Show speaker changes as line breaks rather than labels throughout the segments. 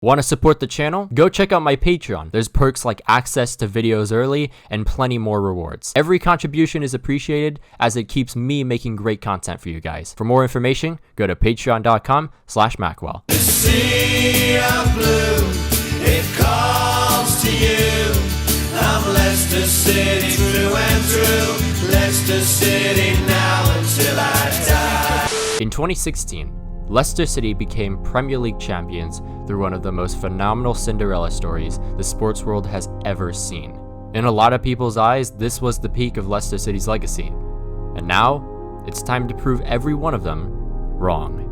Want to support the channel? Go check out my Patreon. There's perks like access to videos early and plenty more rewards. Every contribution is appreciated as it keeps me making great content for you guys. For more information, go to patreon.com/Maqwell.
The sea of blue, it calls to you. I'm Leicester City through and through. Leicester City now until I die.
In 2016, Leicester City became Premier League champions through one of the most phenomenal Cinderella stories the sports world has ever seen. In a lot of people's eyes, this was the peak of Leicester City's legacy. And now, it's time to prove every one of them wrong.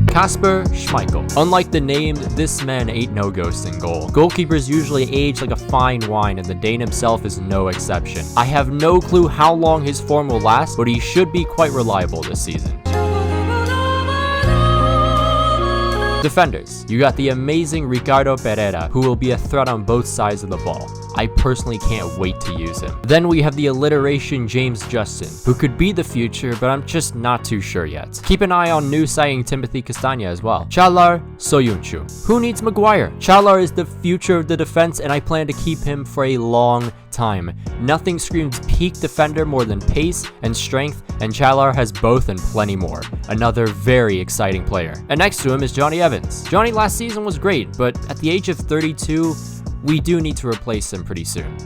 Kasper Schmeichel. Unlike the name, this man ain't no ghost in goal. Goalkeepers usually age like a fine wine, and the Dane himself is no exception. I have no clue how long his form will last, but he should be quite reliable this season. Defenders. You got the amazing Ricardo Pereira, who will be a threat on both sides of the ball. I personally can't wait to use him. Then we have the alliteration James Justin, who could be the future, but I'm just not too sure yet. Keep an eye on new signing Timothy Castagna as well. Çağlar Soyuncu. Who needs Maguire? Çağlar is the future of the defense, and I plan to keep him for a long time. Nothing screams peak defender more than pace and strength, and Çağlar has both and plenty more. Another very exciting player. And next to him is Johnny Evans. Johnny last season was great, but at the age of 32, we do need to replace him pretty soon.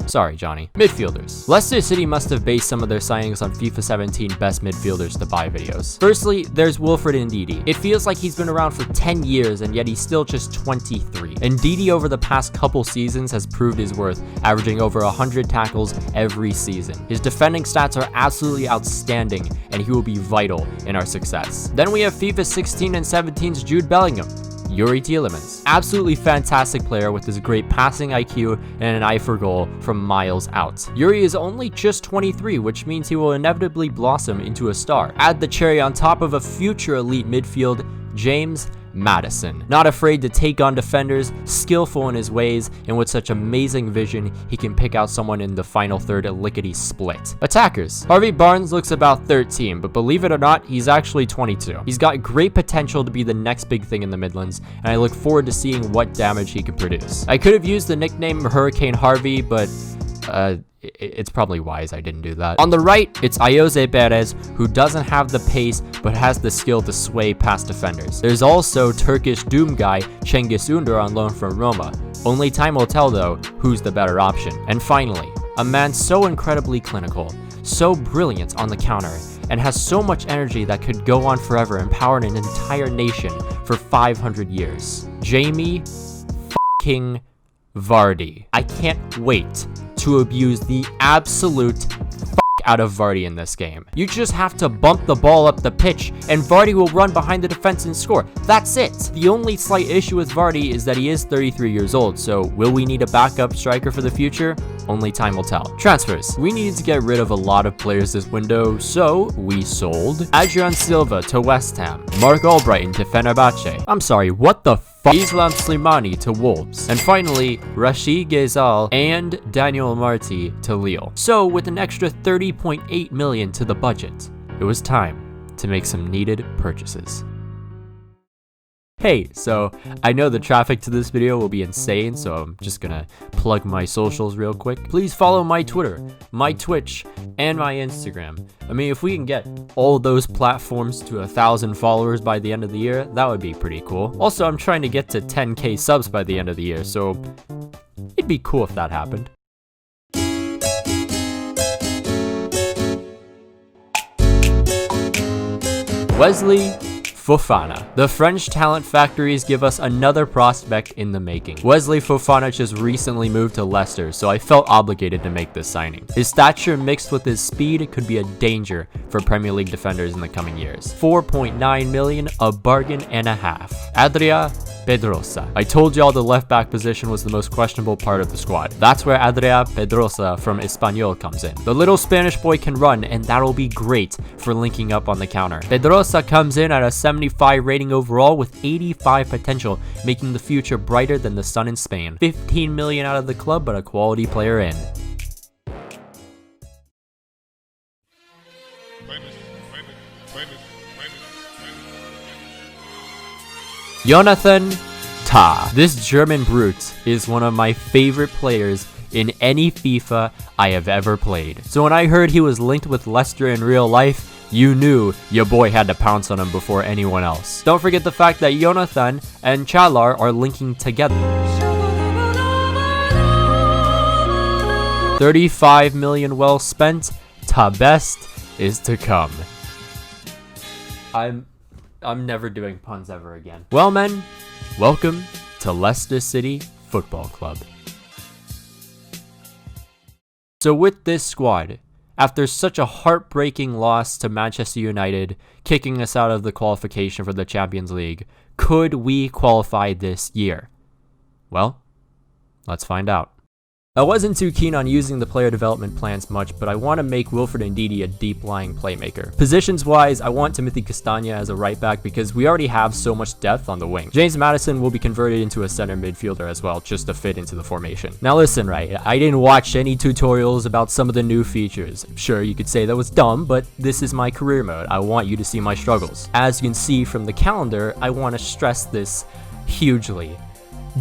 Sorry, Johnny. Midfielders. Leicester City must have based some of their signings on FIFA 17 best midfielders to buy videos. Firstly, there's Wilfred Ndidi. It feels like he's been around for 10 years and yet he's still just 23. Ndidi over the past couple seasons has proved his worth, averaging over 100 tackles every season. His defending stats are absolutely outstanding and he will be vital in our success. Then we have FIFA 16 and 17's Jude Bellingham. Youri Tielemans. Absolutely fantastic player with his great passing IQ and an eye for goal from miles out. Youri is only just 23, which means he will inevitably blossom into a star. Add the cherry on top of a future elite midfield, James Maddison. Not afraid to take on defenders, skillful in his ways, and with such amazing vision, he can pick out someone in the final third lickety split. Attackers. Harvey Barnes looks about 13, but believe it or not, he's actually 22. He's got great potential to be the next big thing in the Midlands, and I look forward to seeing what damage he can produce. I could have used the nickname Hurricane Harvey, but it's probably wise I didn't do that. On the right, it's Ayoze Perez, who doesn't have the pace but has the skill to sway past defenders. There's also Turkish doom guy Cengiz Ünder on loan from Roma. Only time will tell though who's the better option. And finally, a man so incredibly clinical, so brilliant on the counter, and has so much energy that could go on forever, empowering an entire nation for 500 years. Jamie f***ing Vardy. I can't wait to abuse the absolute out of Vardy in this game. You just have to bump the ball up the pitch and Vardy will run behind the defense and score. That's it. The only slight issue with Vardy is that he is 33 years old, so will we need a backup striker for the future? Only time will tell. Transfers. We needed to get rid of a lot of players this window, so we sold Adrian Silva to West Ham, Mark Albrighton to Fenerbahce. I'm sorry, what the fuck? Islam Slimani to Wolves, and finally Rashid Ghezal and Daniel Marti to Lille. So with an extra 30.8 million to the budget, it was time to make some needed purchases. Hey, so I know the traffic to this video will be insane, so I'm just gonna plug my socials real quick. Please follow my Twitter, my Twitch, and my Instagram. I mean, if we can get all those platforms to 1,000 followers by the end of the year, that would be pretty cool. Also, I'm trying to get to 10k subs by the end of the year, so it'd be cool if that happened. Wesley Fofana. The French talent factories give us another prospect in the making. Wesley Fofana just recently moved to Leicester, so I felt obligated to make this signing. His stature mixed with his speed could be a danger for Premier League defenders in the coming years. 4.9 million, a bargain and a half. Adria Pedrosa. I told y'all the left back position was the most questionable part of the squad. That's where Adria Pedrosa from Espanyol comes in. The little Spanish boy can run, and that'll be great for linking up on the counter. Pedrosa comes in at a 75 rating overall with 85 potential, making the future brighter than the sun in Spain. 15 million out of the club, but a quality player in. Jonathan Tah. This German brute is one of my favorite players in any FIFA I have ever played. So when I heard he was linked with Leicester in real life, you knew your boy had to pounce on him before anyone else. Don't forget the fact that Jonathan and Chalar are linking together. 35 million well spent. Ta best is to come. I'm never doing puns ever again. Well, men, welcome to Leicester City Football Club. So with this squad, after such a heartbreaking loss to Manchester United, kicking us out of the qualification for the Champions League, could we qualify this year? Well, let's find out. I wasn't too keen on using the player development plans much, but I want to make Wilfred Ndidi a deep-lying playmaker. Positions-wise, I want Timothy Castagna as a right back because we already have so much depth on the wing. James Maddison will be converted into a center midfielder as well, just to fit into the formation. Now listen, right, I didn't watch any tutorials about some of the new features. Sure, you could say that was dumb, but this is my career mode. I want you to see my struggles. As you can see from the calendar, I want to stress this hugely.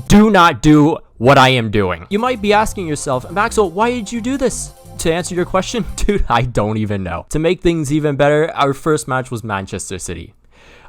Do not do what I am doing. You might be asking yourself, Maxwell, why did you do this? To answer your question, dude, I don't even know. To make things even better, our first match was Manchester City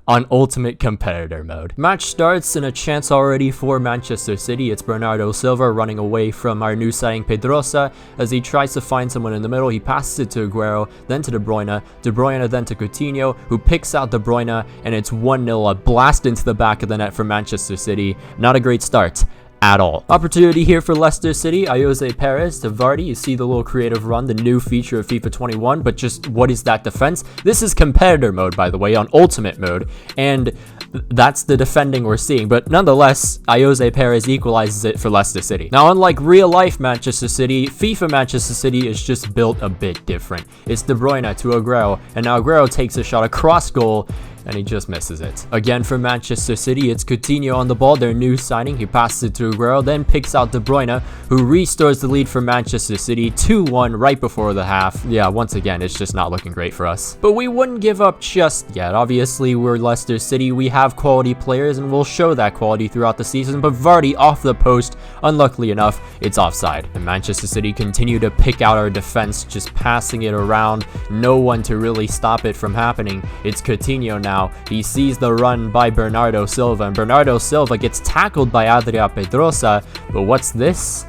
on Ultimate Competitor Mode. Match starts and a chance already for Manchester City. It's Bernardo Silva running away from our new signing Pedrosa as he tries to find someone in the middle. He passes it to Aguero, then to De Bruyne then to Coutinho, who picks out De Bruyne, and it's 1-0, a blast into the back of the net for Manchester City. Not a great start at all. Opportunity here for Leicester City. Ayoze Perez to Vardy. You see the little creative run, the new feature of FIFA 21, but just what is that defense? This is competitor mode, by the way, on ultimate mode, and that's the defending we're seeing, but nonetheless, Ayoze Perez equalizes it for Leicester City. Now, unlike real life Manchester City, FIFA Manchester City is just built a bit different. It's De Bruyne to Aguero, and now Aguero takes a shot across goal, and he just misses it. Again for Manchester City, it's Coutinho on the ball, their new signing. He passes it to Aguero, then picks out De Bruyne, who restores the lead for Manchester City, 2-1 right before the half. Yeah, once again, it's just not looking great for us. But we wouldn't give up just yet. Obviously, we're Leicester City. We have quality players, and we'll show that quality throughout the season, but Vardy off the post, unluckily enough, it's offside. And Manchester City continue to pick out our defense, just passing it around. No one to really stop it from happening. It's Coutinho now. He sees the run by Bernardo Silva, and Bernardo Silva gets tackled by Adria Pedrosa, but what's this?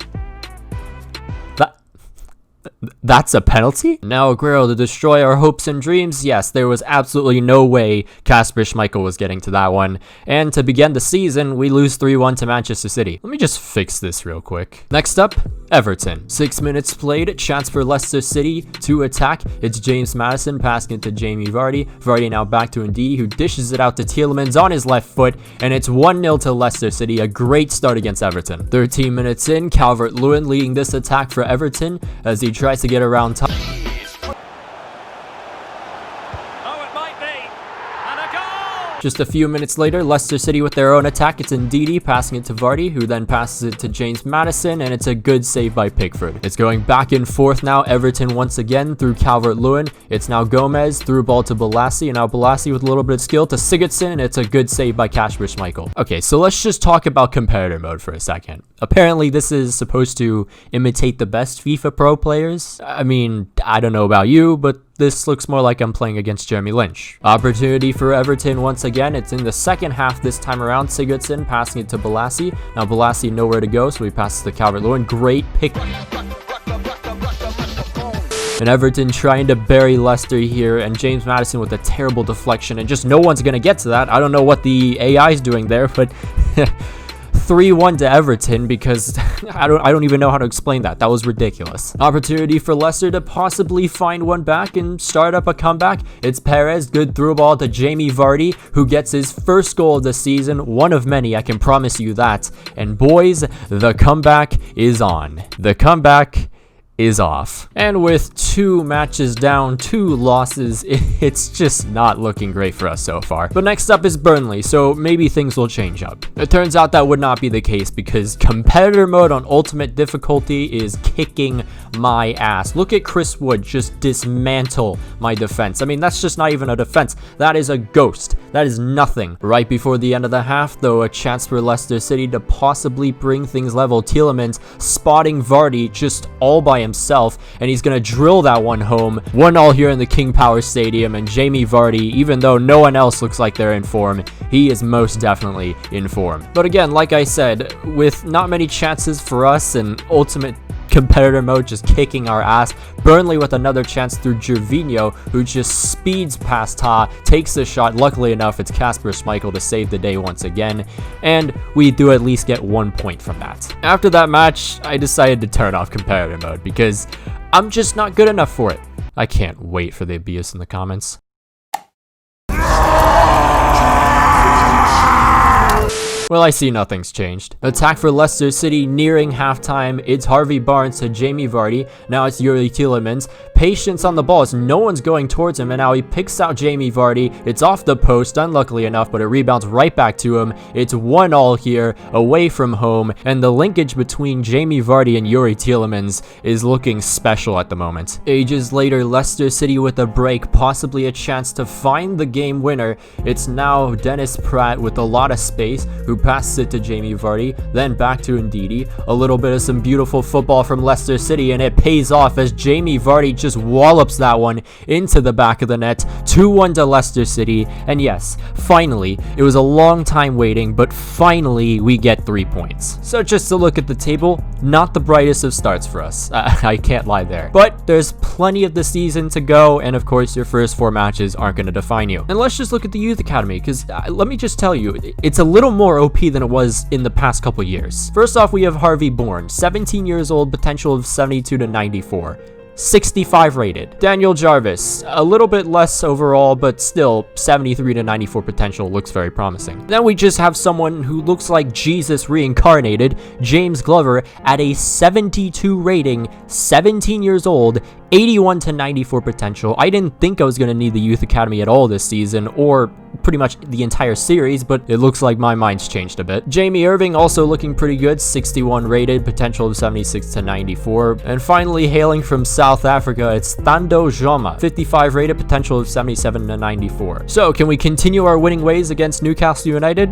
That's a penalty? Now Aguero to destroy our hopes and dreams. Yes, there was absolutely no way Kasper Schmeichel was getting to that one. And to begin the season, we lose 3-1 to Manchester City. Let me just fix this real quick. Next up, Everton. 6 minutes played, chance for Leicester City to attack. It's James Maddison passing it to Jamie Vardy. Vardy now back to Ndidi, who dishes it out to Tielemans on his left foot, and it's 1-0 to Leicester City. A great start against Everton. 13 minutes in, Calvert-Lewin leading this attack for Everton as he tries to get around top. Just a few minutes later, Leicester City with their own attack. It's Ndidi passing it to Vardy, who then passes it to James Maddison, and it's a good save by Pickford. It's going back and forth now. Everton once again through Calvert-Lewin. It's now Gomez through ball to Bolasie, and now Bolasie with a little bit of skill to Sigurdsson, and it's a good save by Kasper Schmeichel. Okay, so let's just talk about competitor mode for a second. Apparently, this is supposed to imitate the best FIFA Pro players. I mean, I don't know about you, but this looks more like I'm playing against Jeremy Lynch. Opportunity for Everton once again. It's in the second half this time around. Sigurdsson passing it to Bolasie. Now Bolasie nowhere to go, so he passes to Calvert-Lewin. Great pick. And Everton trying to bury Leicester here, and James Maddison with a terrible deflection, and just no one's going to get to that. I don't know what the AI is doing there, but 3-1 to Everton because I don't even know how to explain that. That was ridiculous. Opportunity for Leicester to possibly find one back and start up a comeback. It's Perez, good through ball to Jamie Vardy, who gets his first goal of the season, one of many, I can promise you that. And boys, the comeback is on. The comeback is off. And with 2 matches down, 2 losses, it's just not looking great for us so far. But next up is Burnley, so maybe things will change up. It turns out that would not be the case because competitor mode on ultimate difficulty is kicking my ass. Look at Chris Wood just dismantle my defense. I mean, that's just not even a defense. That is a ghost. That is nothing. Right before the end of the half, though, a chance for Leicester City to possibly bring things level. Tielemans spotting Vardy just all by himself, and he's gonna drill that one home. 1-1 here in the King Power Stadium, and Jamie Vardy, even though no one else looks like they're in form, he is most definitely in form. But again, like I said, with not many chances for us and ultimate competitor mode just kicking our ass, Burnley with another chance through Gervinho, who just speeds past Ha, takes the shot. Luckily enough, it's Kasper Schmeichel to save the day once again, and we do at least get 1 point from that. After that match, I decided to turn off competitor mode because I'm just not good enough for it. I can't wait for the abuse in the comments. Well, I see nothing's changed. Attack for Leicester City nearing halftime. It's Harvey Barnes to Jamie Vardy. Now it's Yuri Tielemans. Patience on the ball as no one's going towards him, and now he picks out Jamie Vardy. It's off the post, unluckily enough, but it rebounds right back to him. It's 1-1 here, away from home, and the linkage between Jamie Vardy and Yuri Tielemans is looking special at the moment. Ages later, Leicester City with a break, possibly a chance to find the game winner. It's now Dennis Pratt with a lot of space, who passes it to Jamie Vardy, then back to Ndidi. A little bit of some beautiful football from Leicester City, and it pays off as Jamie Vardy just wallops that one into the back of the net. 2-1 to Leicester City, and yes, finally, it was a long time waiting, but finally we get 3 points. So just to look at the table, not the brightest of starts for us. I can't lie there. But there's plenty of the season to go, and of course your first 4 matches aren't going to define you. And let's just look at the youth academy, because let me just tell you, it's a little more OP than it was in the past couple years. First off, we have Harvey Bonne, 17 years old, potential of 72 to 94. 65 rated. Daniel Jarvis, a little bit less overall, but still 73 to 94 potential, looks very promising. Then we just have someone who looks like Jesus reincarnated, James Glover, at a 72 rating, 17 years old, 81 to 94 potential. I didn't think I was going to need the youth academy at all this season, or pretty much the entire series, but it looks like my mind's changed a bit. Jamie Irving also looking pretty good, 61 rated, potential of 76 to 94. And finally, hailing from South Africa, it's Thando Joma, 55 rated, potential of 77 to 94. So can we continue our winning ways against Newcastle United?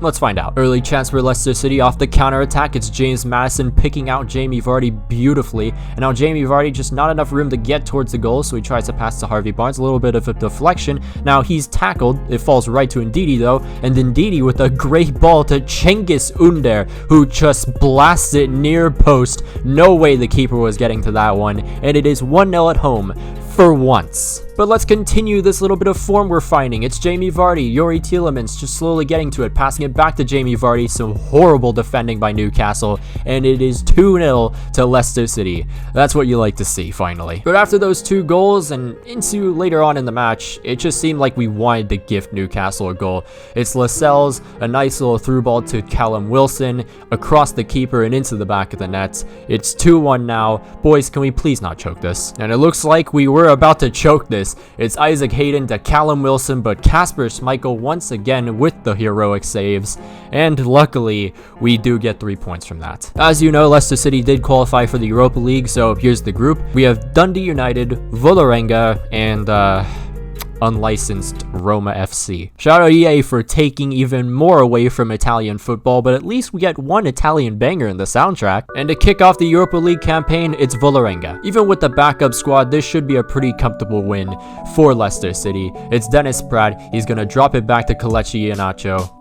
Let's find out. Early chance for Leicester City off the counter-attack. It's James Maddison picking out Jamie Vardy beautifully. And now Jamie Vardy just not enough room to get towards the goal, so he tries to pass to Harvey Barnes. A little bit of a deflection. Now he's tackled. It falls right to Ndidi though. And Ndidi with a great ball to Cengiz Under, who just blasts it near post. No way the keeper was getting to that one. And it is 1-0 at home. For once. But let's continue this little bit of form we're finding. It's Jamie Vardy, Yuri Tielemans just slowly getting to it, passing it back to Jamie Vardy. Some horrible defending by Newcastle, and it is 2-0 to Leicester City. That's what you like to see, finally. But after those 2 goals and into later on in the match, it just seemed like we wanted to gift Newcastle a goal. It's Lascelles, a nice little through ball to Callum Wilson, across the keeper and into the back of the net. It's 2-1 now. Boys, can we please not choke this? And it looks like we were about to choke this. It's Isaac Hayden to Callum Wilson, but Kasper Schmeichel once again with the heroic saves, and luckily we do get 3 points from that. As you know, Leicester City did qualify for the Europa League, so here's the group. We have Dundee United, Vålerenga, and unlicensed Roma FC. Shout out EA for taking even more away from Italian football, but at least we get one Italian banger in the soundtrack. And to kick off the Europa League campaign, it's Vålerenga. Even with the backup squad, this should be a pretty comfortable win for Leicester City. It's Dennis Pratt. He's gonna drop it back to Kelechi Iheanacho.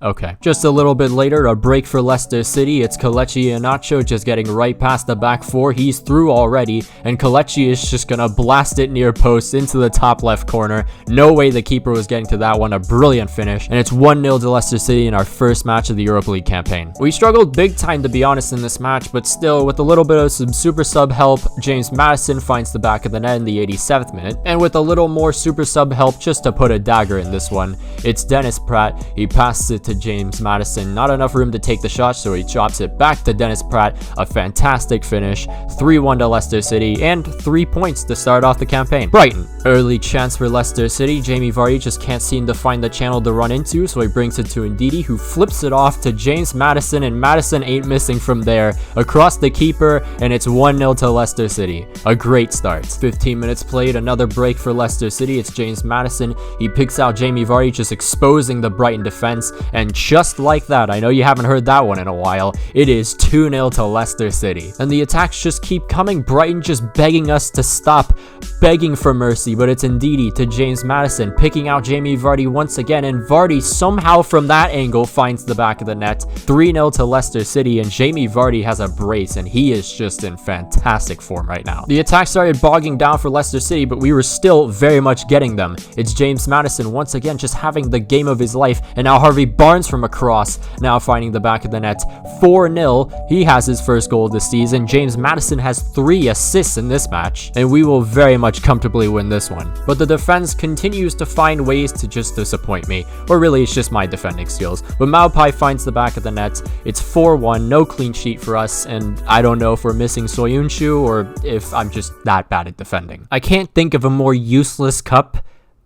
Okay. Just a little bit later, a break for Leicester City. It's Kelechi Iheanacho just getting right past the back four. He's through already, and Kelechi is just gonna blast it near post into the top left corner. No way the keeper was getting to that one. A brilliant finish, and it's 1-0 to Leicester City in our first match of the Europa League campaign. We struggled big time, to be honest, in this match, but still, with a little bit of some super sub help, James Maddison finds the back of the net in the 87th minute, and with a little more super sub help just to put a dagger in this one, it's Dennis Praet. He passes it to James Maddison. Not enough room to take the shot, so he drops it back to Dennis Praet. A fantastic finish. 3-1 to Leicester City, and 3 points to start off the campaign. Brighton. Early chance for Leicester City. Jamie Vardy just can't seem to find the channel to run into, so he brings it to Ndidi, who flips it off to James Maddison, and Maddison ain't missing from there. Across the keeper, and it's 1-0 to Leicester City. A great start. 15 minutes played. Another break for Leicester City. It's James Maddison. He picks out Jamie Vardy, just exposing the Brighton defense, and just like that, I know you haven't heard that one in a while, it is 2-0 to Leicester City. And the attacks just keep coming. Brighton just begging us to stop, begging for mercy, but it's Ndidi to James Maddison, picking out Jamie Vardy once again, and Vardy somehow from that angle finds the back of the net. 3-0 to Leicester City, and Jamie Vardy has a brace, and he is just in fantastic form right now. The attack started bogging down for Leicester City, but we were still very much getting them. It's James Maddison once again just having the game of his life, and now Harvey Barnes from across, now finding the back of the net. 4-0. He has his first goal of the season. James Maddison has 3 assists in this match, and we will very much comfortably win this one. But the defense continues to find ways to just disappoint me, or really it's just my defending skills. But Maupai finds the back of the net. It's 4-1, no clean sheet for us, and I don't know if we're missing Soyuncu or if I'm just that bad at defending. I can't think of a more useless cup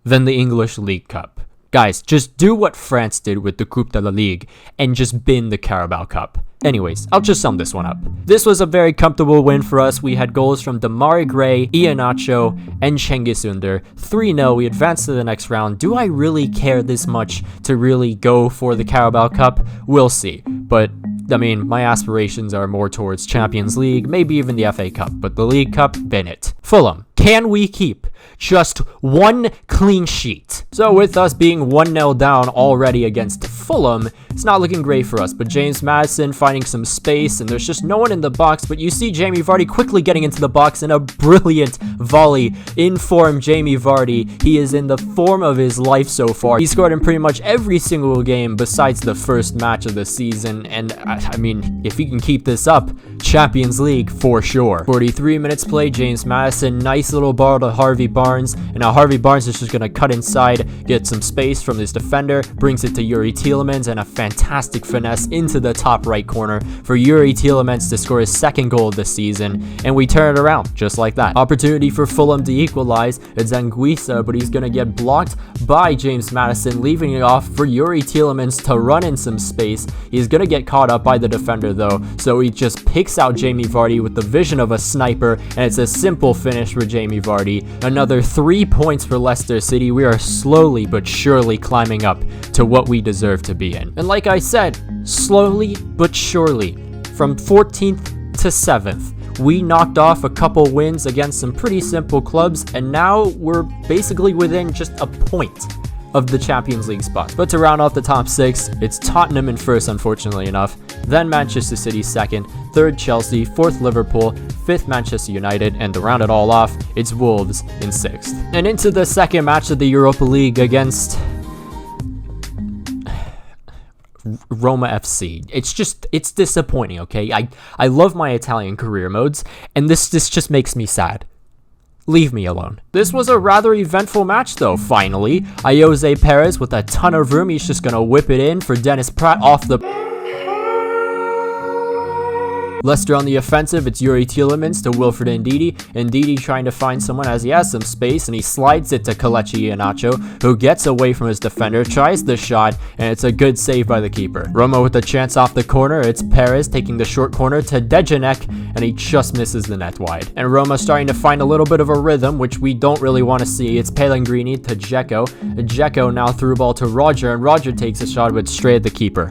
than the English League Cup. Guys, just do what France did with the Coupe de la Ligue and just bin the Carabao Cup. Anyways, I'll just sum this one up. This was a very comfortable win for us. We had goals from Damari Gray, Iheanacho, and Cengiz Ünder. 3-0, we advanced to the next round. Do I really care this much to really go for the Carabao Cup? We'll see. But, I mean, my aspirations are more towards Champions League, maybe even the FA Cup, but the League Cup, bin it. Fulham. Can we keep just 1 clean sheet? So with us being 1-0 down already against Fulham, it's not looking great for us, but James Maddison finding some space, and there's just no one in the box, but you see Jamie Vardy quickly getting into the box and a brilliant volley. In form, Jamie Vardy. He is in the form of his life so far. He scored in pretty much every single game besides the first match of the season, and I mean, if he can keep this up, Champions League for sure. 43 minutes played, James Maddison, nice little ball to Harvey Barnes, and now Harvey Barnes is just going to cut inside, get some space from his defender, brings it to Yuri Tielemans, and a fantastic finesse into the top right corner for Yuri Tielemans to score his 2nd goal of the season, and we turn it around just like that. Opportunity for Fulham to equalize. It's Anguissa, but he's going to get blocked by James Maddison, leaving it off for Yuri Tielemans to run in some space. He's going to get caught up by the defender though, so he just picks out Jamie Vardy with the vision of a sniper, and it's a simple finish for Jamie Vardy. Another 3 points for Leicester City. We are slowly but surely climbing up to what we deserve to be in. And like I said, slowly but surely, from 14th to 7th, we knocked off a couple wins against some pretty simple clubs, and now we're basically within just a point of the Champions League spots. But to round off the top 6, it's Tottenham in first, unfortunately enough, then Manchester City 2nd, 3rd Chelsea, 4th Liverpool, 5th Manchester United, and to round it all off, it's Wolves in 6th. And into the second match of the Europa League against Roma FC. It's disappointing, okay? I love my Italian career modes, and this just makes me sad. Leave me alone. This was a rather eventful match though, finally. Ayoze Perez with a ton of room, he's just gonna whip it in for Dennis Praet off the... Leicester on the offensive, it's Yuri Tielemans to Wilfred Ndidi. Ndidi trying to find someone as he has some space, and he slides it to Kelechi Iheanacho, who gets away from his defender, tries the shot, and it's a good save by the keeper. Roma with the chance off the corner, it's Perez taking the short corner to Dejanek, and he just misses the net wide. And Roma starting to find a little bit of a rhythm, which we don't really want to see. It's Pellegrini to Dzeko. Dzeko now through ball to Roger, and Roger takes a shot but straight at the keeper.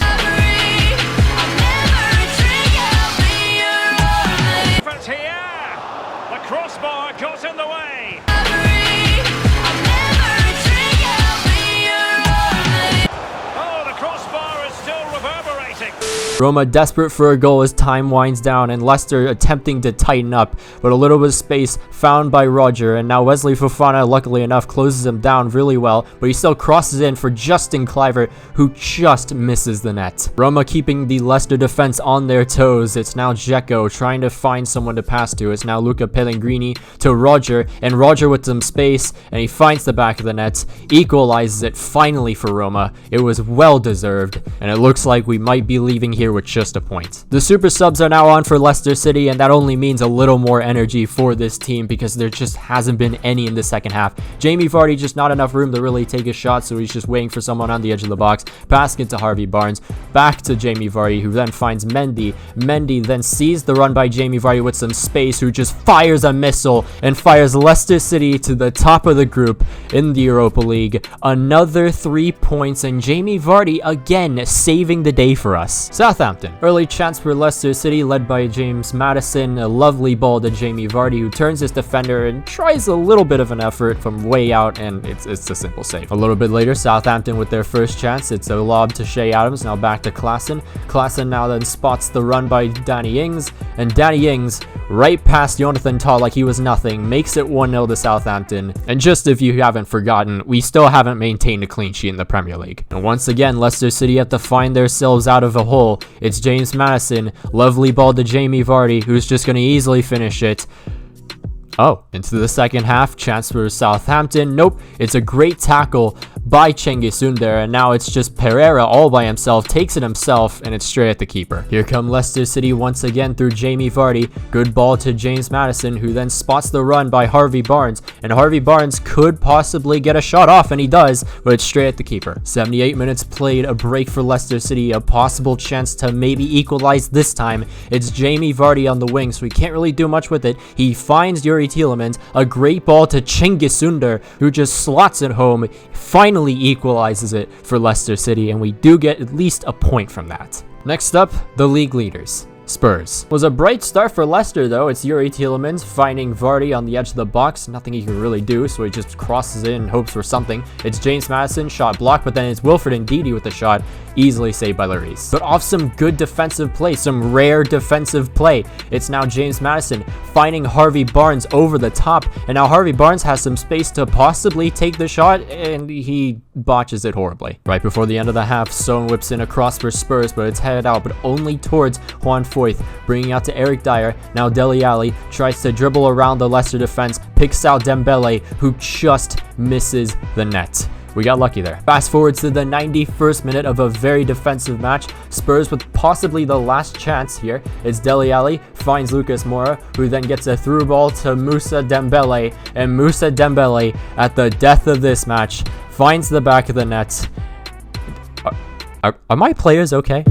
Roma desperate for a goal as time winds down, and Leicester attempting to tighten up, but a little bit of space found by Roger, and now Wesley Fofana, luckily enough, closes him down really well, but he still crosses in for Justin Kluivert, who just misses the net. Roma keeping the Leicester defense on their toes. It's now Dzeko trying to find someone to pass to. It's now Luca Pellegrini to Roger, and Roger with some space, and he finds the back of the net, equalizes it finally for Roma. It was well deserved, and it looks like we might be leaving here with just a point. The super subs are now on for Leicester City, and that only means a little more energy for this team because there just hasn't been any in the second half. Jamie Vardy just not enough room to really take a shot, so he's just waiting for someone on the edge of the box, passing it to Harvey Barnes, back to Jamie Vardy, who then finds Mendy. Mendy then sees the run by Jamie Vardy with some space, who just fires a missile and fires Leicester City to the top of the group in the Europa League. Another 3 points, and Jamie Vardy again saving the day for us. Southampton. Early chance for Leicester City led by James Maddison. A lovely ball to Jamie Vardy, who turns his defender and tries a little bit of an effort from way out, and it's a simple save. A little bit later, Southampton with their first chance. It's a lob to Shea Adams, now back to Klaassen. Klaassen now then spots the run by Danny Ings, and Danny Ings right past Jonathan Tah like he was nothing, makes it 1-0 to Southampton. And just if you haven't forgotten, we still haven't maintained a clean sheet in the Premier League. And once again, Leicester City have to find themselves out of a hole. It's James Maddison, lovely ball to Jamie Vardy, who's just going to easily finish it. Oh, into the second half, chance for Southampton. Nope, it's a great tackle by Cengiz Ünder, and now it's just Pereira all by himself, takes it himself, and it's straight at the keeper. Here come Leicester City once again through Jamie Vardy. Good ball to James Maddison, who then spots the run by Harvey Barnes, and Harvey Barnes could possibly get a shot off, and he does, but it's straight at the keeper. 78 minutes played, a break for Leicester City, a possible chance to maybe equalize this time. It's Jamie Vardy on the wing, so he can't really do much with it. He finds Yuri Tielemans, a great ball to Cengiz Ünder, who just slots it home, finally equalizes it for Leicester City, and we do get at least a point from that. Next up, the league leaders. Spurs. Was a bright start for Leicester though. It's Yuri Tielemans finding Vardy on the edge of the box. Nothing he can really do, so he just crosses in and hopes for something. It's James Maddison, shot blocked, but then it's Wilfred Ndidi with the shot, easily saved by Lloris. But off some good defensive play, some rare defensive play, it's now James Maddison finding Harvey Barnes over the top, and now Harvey Barnes has some space to possibly take the shot, and he botches it horribly. Right before the end of the half, Son whips in a cross for Spurs, but it's headed out, but only towards Juan Foyth, bringing out to Eric Dyer. Now Dele Alli tries to dribble around the Leicester defense, picks out Dembele, who just misses the net. We got lucky there. Fast forward to the 91st minute of a very defensive match. Spurs with possibly the last chance here. It's Dele Alli finds Lucas Moura, who then gets a through ball to Moussa Dembele, and Moussa Dembele, at the death of this match, finds the back of the net. Are my players okay?